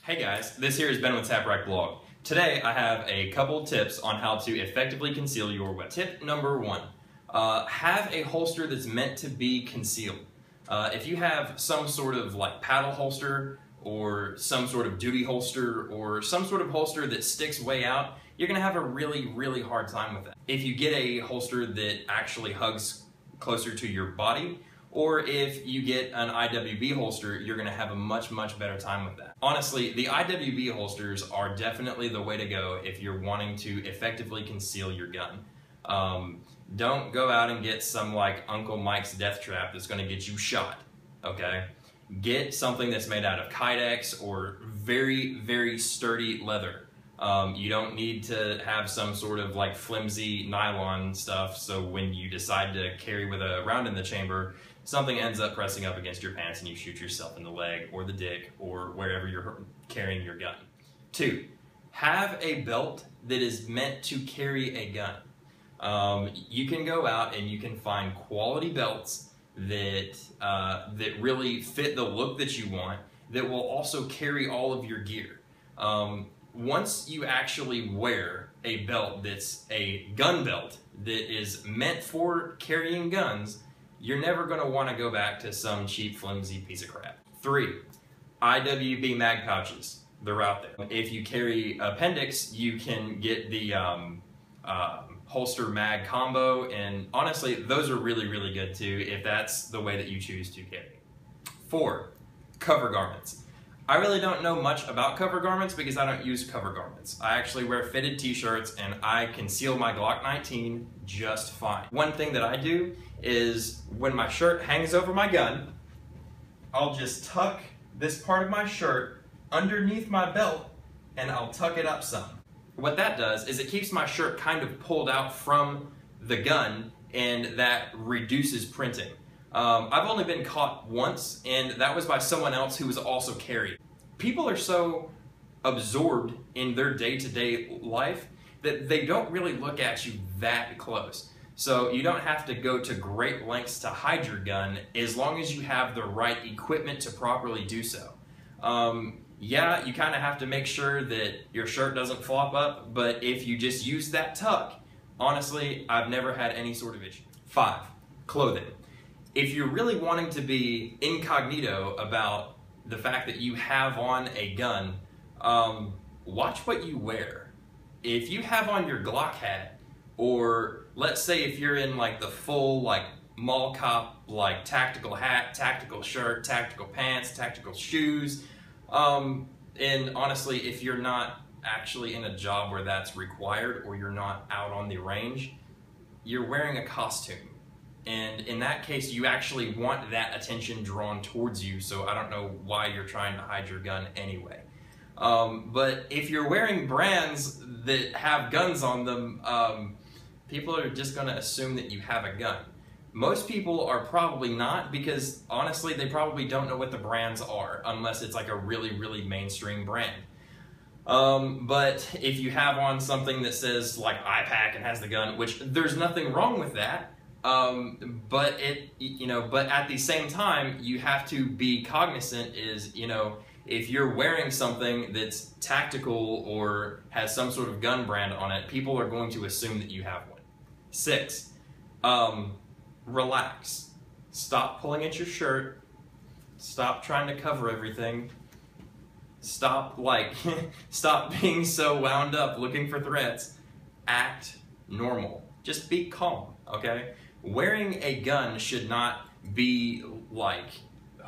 Hey guys, this here is Ben with Taprack Blog. Today I have a couple tips on how to effectively conceal your weapon. Tip number one, have a holster that's meant to be concealed. If you have some sort of like paddle holster or some sort of duty holster or some sort of holster that sticks way out, you're going to have a really hard time with that. If you get a holster that actually hugs closer to your body, or if you get an IWB holster, you're going to have a much better time with that. Honestly, the IWB holsters are definitely the way to go if you're wanting to effectively conceal your gun. Don't go out and get some like Uncle Mike's death trap that's going to get you shot, okay? Get something that's made out of Kydex or very sturdy leather. You don't need to have some sort of like flimsy nylon stuff, so when you decide to carry with a round in the chamber, something ends up pressing up against your pants and you shoot yourself in the leg or the dick or wherever you're carrying your gun. 2, have a belt that is meant to carry a gun. You can go out and you can find quality belts that really fit the look that you want, that will also carry all of your gear. Once you actually wear a belt that's a gun belt that is meant for carrying guns, you're never going to want to go back to some cheap, flimsy piece of crap. 3, IWB mag pouches. They're out there. If you carry appendix, you can get the holster mag combo, and honestly, those are really good too if that's the way that you choose to carry. 4, cover garments. I really don't know much about cover garments because I don't use cover garments. I actually wear fitted t-shirts and I conceal my Glock 19 just fine. One thing that I do is when my shirt hangs over my gun, I'll just tuck this part of my shirt underneath my belt and I'll tuck it up some. What that does is it keeps my shirt kind of pulled out from the gun, and that reduces printing. I've only been caught once, and that was by someone else who was also carrying. People are so absorbed in their day-to-day life that they don't really look at you that close. So you don't have to go to great lengths to hide your gun as long as you have the right equipment to properly do so. Yeah, you kind of have to make sure that your shirt doesn't flop up, but if you just use that tuck, honestly, I've never had any sort of issue. 5, clothing. If you're really wanting to be incognito about the fact that you have on a gun, watch what you wear. If you have on your Glock hat, or let's say if you're in like the full like mall cop like tactical hat, tactical shirt, tactical pants, tactical shoes, and honestly, if you're not actually in a job where that's required or you're not out on the range, you're wearing a costume. And in that case, you actually want that attention drawn towards you, so I don't know why you're trying to hide your gun anyway. But if you're wearing brands that have guns on them, people are just going to assume that you have a gun. Most people are probably not, because honestly, they probably don't know what the brands are, unless it's like a really mainstream brand. But if you have on something that says like IPAC and has the gun, which there's nothing wrong with that, but at the same time, you have to be cognizant is, if you're wearing something that's tactical or has some sort of gun brand on it, people are going to assume that you have one. 6, relax. Stop pulling at your shirt. Stop trying to cover everything. Stop being so wound up looking for threats. Act normal. Just be calm, okay? Wearing a gun should not be like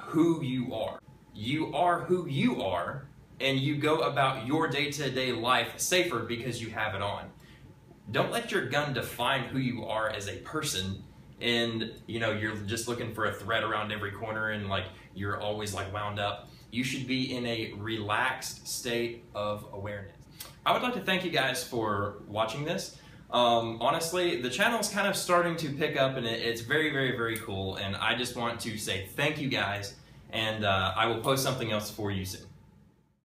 who you are. You are who you are, and you go about your day-to-day life safer because you have it on. Don't let your gun define who you are as a person, and you're just looking for a threat around every corner and like you're always like wound up. You should be in a relaxed state of awareness. I would like to thank you guys for watching this. Honestly, the channel's kind of starting to pick up, and it's very cool, and I just want to say thank you guys, and I will post something else for you soon.